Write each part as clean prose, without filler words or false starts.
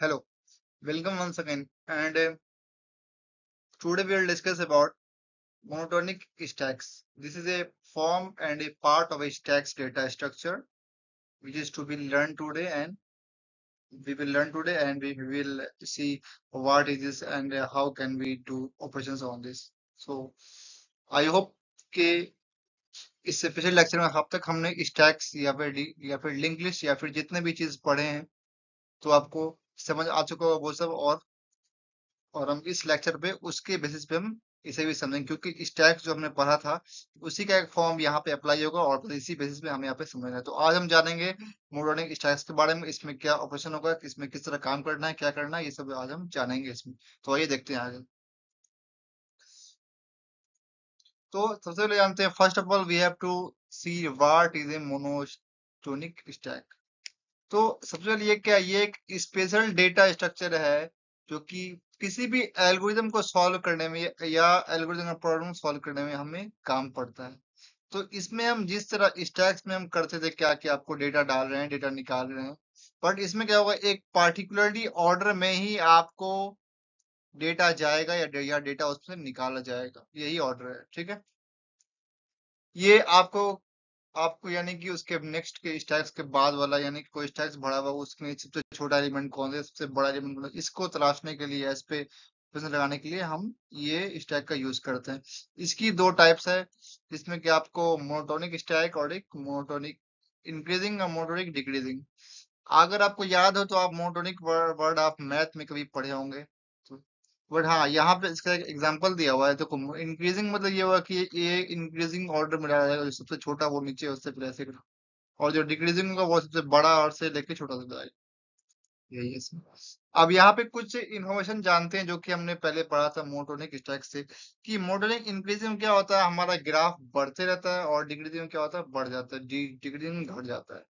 Hello, welcome once again. And today we will discuss about monotonic stacks. This is a form and a part of a stack's data structure, which is to be learned today, and we will see what is this and how can we do operations on this. So I hope कि इससे पिछले lecture में अब तक हमने stacks या फिर link list या फिर जितने भी चीज पढ़े हैं तो आपको समझ आ चुका होगा वो सब। और हम इस लेक्चर पे उसके बेसिस पे हम इसे भी समझेंगे, क्योंकि स्टैक्स जो हमने पढ़ा था उसी का एक फॉर्म यहाँ पे अप्लाई होगा और फिर इसी बेसिस पे हमें यहाँ पे समझना है। तो आज हम जानेंगे मोनोटोनिक स्टैक्स के बारे में, इसमें क्या ऑपरेशन होगा, इसमें किस तरह काम करना है, क्या करना है, ये सब आज हम जानेंगे इसमें। तो आइए देखते हैं आगे। तो सबसे पहले जानते हैं, first of all we have to see what is a monotonic stack. तो सबसे पहले ये क्या है? ये एक स्पेशल डेटा स्ट्रक्चर है जो कि किसी भी एल्गोरिदम को सॉल्व करने में या एल्गोरिदम का प्रॉब्लम सॉल्व करने में हमें काम पड़ता है। तो इसमें हम जिस तरह स्टैक्स में हम करते थे क्या कि आपको डेटा डाल रहे हैं, डेटा निकाल रहे हैं, बट इसमें क्या होगा, एक पार्टिकुलरली ऑर्डर में ही आपको डेटा जाएगा या डेटा उसमें निकाला जाएगा, यही ऑर्डर है। ठीक है, ये आपको आपको यानी कि उसके नेक्स्ट के स्टैक्स के बाद वाला, यानी कि कोई स्टैक्स भरा हुआ उसमें सबसे छोटा एलिमेंट कौन है, सबसे बड़ा एलिमेंट कौन है, इसको तलाशने के लिए, इस पे प्रश्न लगाने के लिए हम ये स्टैक का यूज करते हैं। इसकी दो टाइप्स है, जिसमें कि आपको मोनोटोनिक स्टैक और एक मोनोटोनिक इंक्रीजिंग और मोनोटोनिक डिक्रीजिंग। अगर आपको याद हो तो आप मोनोटोनिक वर्ड आप मैथ में कभी पढ़े होंगे। बट हाँ, यहाँ पे इसका एक एग्जांपल दिया हुआ है। देखो, इंक्रीजिंग मतलब ये हुआ कि ये इंक्रीजिंग ऑर्डर में डाला जाएगा, जो सबसे छोटा वो नीचे उससे फिर ऐसे करो। और जो डिक्रीजिंग होगा वो सबसे बड़ा और से लेके छोटा तक जाएगा। यही है इसमें। अब यहाँ पे कुछ इन्फॉर्मेशन जानते हैं जो कि हमने पहले पढ़ा था मोनोटोनिक स्टैक से, कि मोनोटोनिक इंक्रीजिंग में क्या होता है, हमारा ग्राफ बढ़ते रहता है, और डिक्रीजिंग में क्या होता है, बढ़ जाता है, डिक्रीजिंग में घट जाता है।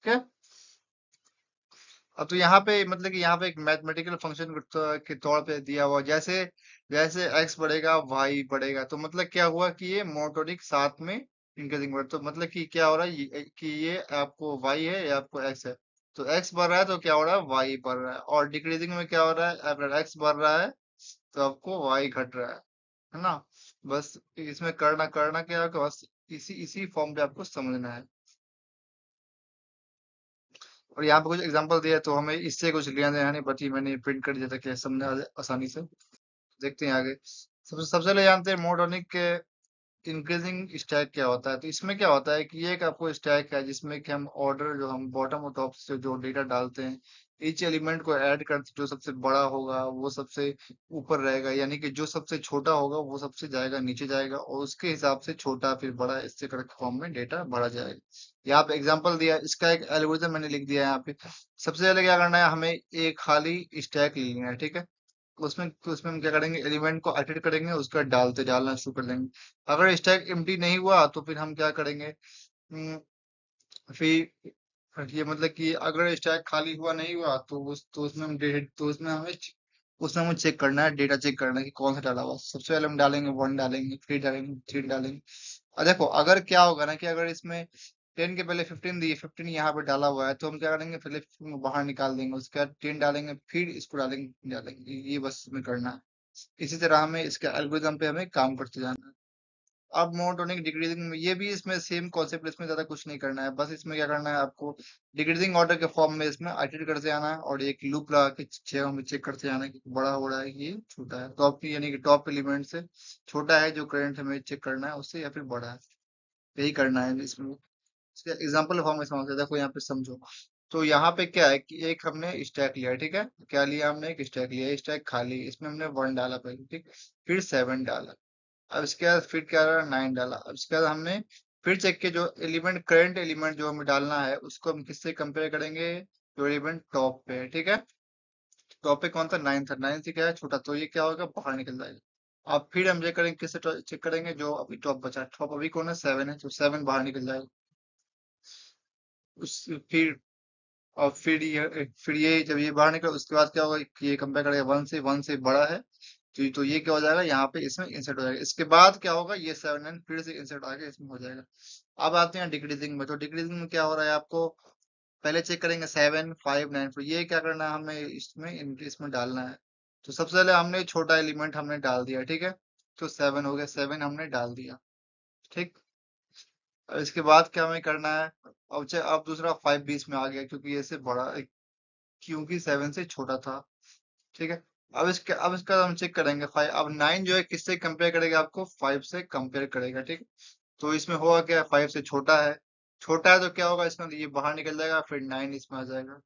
ठीक है। अब तो यहाँ पे मतलब कि यहाँ पे एक मैथमेटिकल फंक्शन के तौर पे दिया हुआ, जैसे जैसे एक्स बढ़ेगा वाई बढ़ेगा, तो मतलब क्या हुआ कि ये मोनोटोनिक साथ में इंक्रीजिंग बढ़, तो मतलब कि क्या हो रहा है, कि ये आपको वाई है या आपको एक्स है। तो एक्स बढ़ रहा है तो क्या हो रहा है, वाई बढ़ रहा है। और डिक्रीजिंग में क्या हो रहा है, अगर एक्स बढ़ रहा है तो आपको वाई घट रहा है ना। बस इसमें करना करना क्या है कि बस इसी इसी फॉर्म पे आपको समझना है। और यहाँ पे कुछ एग्जांपल दिया है तो हमें इससे कुछ लेना देना नहीं, बल्कि मैंने प्रिंट कर दिया था कि समझना आसानी से। देखते हैं आगे। सबसे सबसे पहले जानते हैं मोनोटोनिक इंक्रीजिंग स्टैक क्या होता है। तो इसमें क्या होता है कि ये एक आपको स्टैक है जिसमें कि हम ऑर्डर, जो हम बॉटम और टॉप से जो डेटा डालते हैं, ईच एलिमेंट को ऐड करते, जो सबसे बड़ा होगा वो सबसे ऊपर रहेगा, यानी कि जो सबसे छोटा होगा वो सबसे जाएगा नीचे जाएगा, और उसके हिसाब से छोटा फिर बड़ा इससे करके फॉर्म में डेटा भरा जाएगा। यहाँ पे एग्जांपल दिया है, इसका एक एल्गोरिथम मैंने लिख दिया है यहाँ पे। सबसे पहले क्या करना है, हमें एक खाली स्टैक लेना है। ठीक है, उसमें हम क्या करेंगे, एलिमेंट को एडिट करेंगे, उसका डालना शुरू कर देंगे। अगर स्टैक एम्प्टी नहीं हुआ तो फिर हम क्या करेंगे, हम्म, फिर ये मतलब कि अगर स्टैक खाली हुआ नहीं हुआ तो उसमें हमें चेक करना है, डेटा चेक करना है कि कौन सा डाला हुआ। सबसे पहले हम डालेंगे वन, डालेंगे थ्री, डालेंगे थ्री, डालेंगे। और देखो, अगर क्या होगा ना कि अगर इसमें 10 के पहले 15 दिए, 15 यहाँ पे डाला हुआ है, तो हम क्या करेंगे, पहले 15 को बाहर निकाल देंगे, उसके बाद 10 डालेंगे, फिर इसको डालेंगे ये बस हमें करना है। इसी तरह हमें इसके एल्गोरिथम पे हमें काम करते जाना है। अब मोनोटोनिक डिक्रीजिंग में ये भी इसमें सेम कॉन्सेप्ट, इसमें ज्यादा कुछ नहीं करना है, बस इसमें क्या करना है आपको, डिक्रीजिंग ऑर्डर के फॉर्म में इसमें आइटरेट करते आना है, और एक लूप लगा के हमें चेक करते आना है कि बड़ा हो रहा है कि ये छोटा है, टॉप यानी कि टॉप एलिमेंट से छोटा है जो करंट हमें चेक करना है उससे, या फिर बड़ा है। यही करना है इसमें। इसका एग्जाम्पल फॉर्म में समझते हैं। देखो यहाँ पे समझो। तो यहाँ पे क्या है कि एक हमने स्टैक लिया, ठीक है, क्या लिया हमने, एक स्टैक लिया, स्टैक खाली, इसमें हमने वन डाला पहले, ठीक, फिर सेवन डाला। अब इसके बाद फिर क्या रहा, नाइन डाला। अब इसके बाद हमने फिर चेक किया, जो एलिमेंट करंट एलिमेंट जो हमें डालना है उसको हम किससे कंपेयर करेंगे, जो एलिमेंट टॉप पे है। ठीक है, टॉप पे कौन था, नाइन था, नाइन से क्या है छोटा, तो ये क्या होगा, बाहर निकल जाएगा। अब फिर हम चेक करेंगे, किससे चेक करेंगे, जो अभी टॉप बचा, टॉप अभी कौन है, सेवन है, तो सेवन बाहर निकल जाएगा। उस फिर और फिर ये जब ये बाहर निकला उसके बाद क्या होगा कि ये कंपेयर करेगा वन से बड़ा है, तो ये क्या हो जाएगा, यहाँ पे इसमें इंसर्ट हो जाएगा। इसके बाद क्या होगा, ये सेवन एंड फिर से इंसर्ट आके इसमें हो जाएगा। अब आते हैं डिक्रीजिंग में। तो डिक्रीजिंग में क्या हो रहा है आपको, पहले चेक करेंगे 7 5 9 4, ये क्या करना है हमें इसमें डालना है। तो सबसे पहले हमने छोटा एलिमेंट हमने डाल दिया, ठीक है। तो 7 हो गया, 7 हमने डाल दिया, ठीक। और इसके बाद क्या हमें करना है, अब दूसरा 5 बीच में आ गया क्योंकि ये से बड़ा, क्योंकि 7 से छोटा था, ठीक है। अब इसका हम चेक करेंगे 5। अब 9 जो है किससे कंपेयर करेगा, आपको 5 से कंपेयर करेगा, ठीक। तो इसमें होगा क्या, 5 से छोटा है, छोटा है तो क्या होगा, इसमें ये बाहर निकल जाएगा, फिर 9 इसमें आ जाएगा।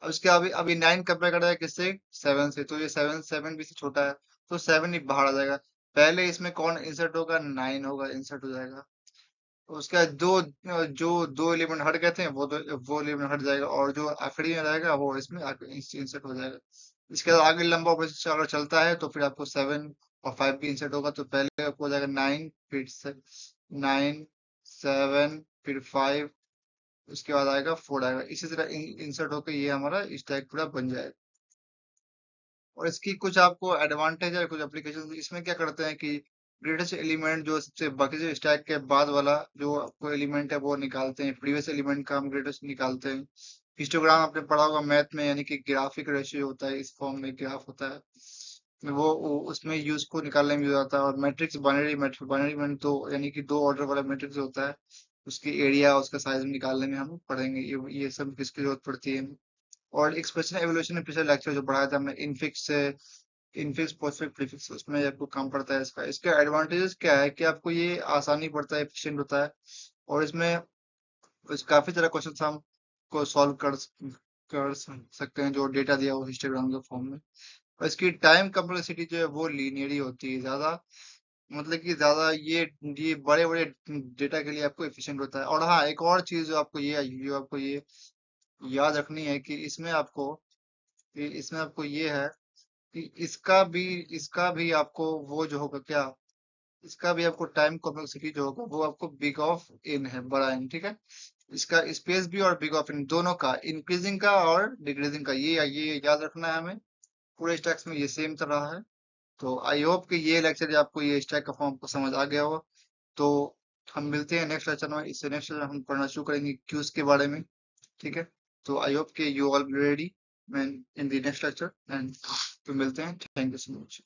अब इसके अभी अभी 9 कंपेयर कर रहा है किससे, 7 से, तो ये 7 7 भी से छोटा है, तो 7 ही बाहर आ जाएगा। पहले इसमें कौन इंसर्ट होगा, 9 होगा, इंसर्ट हो जाएगा। तो उसका जो दो एलिमेंट हट गए थे वो एलिमेंट हट जाएगा, और जो आखिरी में रहेगा वो इसमें इंसर्ट हो जाएगा। इसके बाद आगे लंबा प्रोसेस अगर चलता है तो फिर आपको 7 और 5 भी इंसर्ट होगा, तो पहले आपको हो जाएगा 9, फिर 9 7 फिर 5, उसके बाद आएगा 4 आएगा, इसी तरह इंसर्ट होकर ये हमारा स्टैक पूरा बन जाएगा। और इसकी कुछ आपको एडवांटेज है, कुछ एप्लीकेशन इसमें क्या करते हैं कि ग्रेटेस्ट एलिमेंट जो सबसे बाकी जो स्टैक के बाद वाला जो आपको एलिमेंट है वो निकालते हैं, प्रीवियस एलिमेंट का हम ग्रेटेस्ट निकालते हैं। हिस्टोग्राम आपने पढ़ा होगा मैथ में, यानी कि ग्राफिक रेशियो होता है, इस फॉर्म में ग्राफ होता है, वो उसमें यूज को निकालने में यूज आता है। और मैट्रिक्स बाइनरी में तो यानी कि दो ऑर्डर वाला मैट्रिक्स होता है, उसकी एरिया उसका साइज निकालने में हम पढ़ेंगे, ये सब किसकी जरूरत पड़ती है। और एक्सप्रेशन एवोल्यूशन में पिछले लेक्चर जो पढ़ाया था हमने, इनफिक्स से इनफिक्स पोस्टफिक्स प्रीफिक्स, उसमें आपको काम पड़ता है इसका। इसके एडवांटेजेस क्या है कि आपको ये आसानी पड़ता है, एफिशिएंट होता है, और इसमें काफी तरह क्वेश्चन हम को सॉल्व कर सकते हैं जो डेटा दिया हो हिस्टोग्राम के फॉर्म में। और इसकी टाइम कम्प्लेक्सिटी जो है वो लीनियर ही होती है ज्यादा, मतलब कि ज्यादा ये बड़े बड़े डेटा के लिए आपको एफिशिएंट होता है। और हाँ, एक और चीज जो आपको ये याद रखनी है कि इसमें आपको ये है कि इसका भी आपको वो जो होगा क्या, इसका भी आपको टाइम कॉम्प्लेक्सिटी जो होगा वो आपको बिग ऑफ एन है, बड़ा एन, ठीक है। इसका स्पेस भी और बिग ऑफ एन दोनों का, इंक्रीजिंग का और डिक्रीजिंग का, ये याद रखना है हमें। पूरे स्टैक्स में ये सेम तरह है। तो आई होप कि ये लेक्चर आपको ये स्टैक का फॉर्म को समझ आ गया हो। तो हम मिलते हैं नेक्स्ट लेक्चर में, इससे नेक्स्ट लेक्चर हम पढ़ना शुरू करेंगे क्यूज के बारे में, ठीक है। तो आई होप कि you all be ready man in the next lecture, and तो मिलते हैं, थैंक यू सो मच।